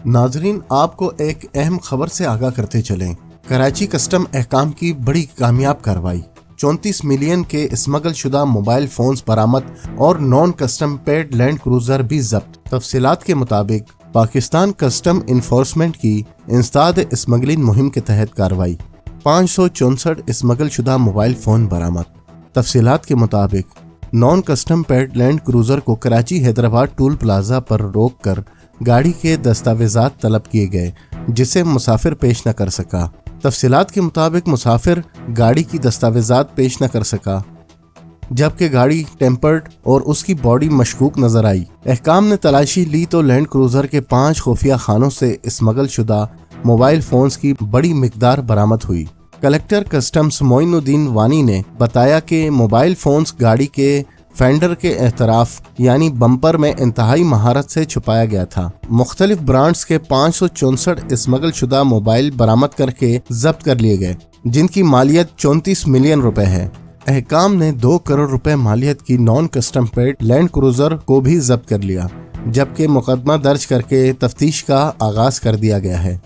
ناظرین، آپ کو ایک اہم خبر سے آگاہ کرتے چلیں۔ کراچی کسٹم احکام کی بڑی کامیاب کارروائی، 34 ملین کے اسمگل شدہ موبائل فونز برآمد اور non custom paid land cruiser بھی ضبط۔ تفصیلات کے مطابق پاکستان کسٹم انفورسمنٹ کی انسداد اسمگلنگ مہم کے تحت کارروائی، 564 اسمگل شدہ موبائل فون برآمد۔ تفصیلات کے مطابق non custom paid land cruiser کو کراچی حیدرآباد ٹول پلازا پر روک کر گاڑی کے دستاویزات طلب کیے گئے، جسے مسافر پیش نہ کر سکا۔ تفصیلات کے مطابق مسافر گاڑی کی دستاویزات پیش نہ کر سکا، جبکہ گاڑی ٹیمپرڈ اور اس کی باڈی مشکوک نظر آئی۔ احکام نے تلاشی لی تو لینڈ کروزر کے 5 خفیہ خانوں سے اسمگل شدہ موبائل فونز کی بڑی مقدار برآمد ہوئی۔ کلکٹر کسٹمز معین الدین وانی نے بتایا کہ موبائل فونز گاڑی کے فینڈر کے احتراف یعنی بمپر میں انتہائی مہارت سے چھپایا گیا تھا۔ مختلف برانڈز کے 564 اسمگل شدہ موبائل برآمد کر کے ضبط کر لیے گئے، جن کی مالیت 34 ملین روپے ہے۔ احکام نے 2 کروڑ روپے مالیت کی non custom paid land cruiser کو بھی ضبط کر لیا، جبکہ مقدمہ درج کر کے تفتیش کا آغاز کر دیا گیا ہے۔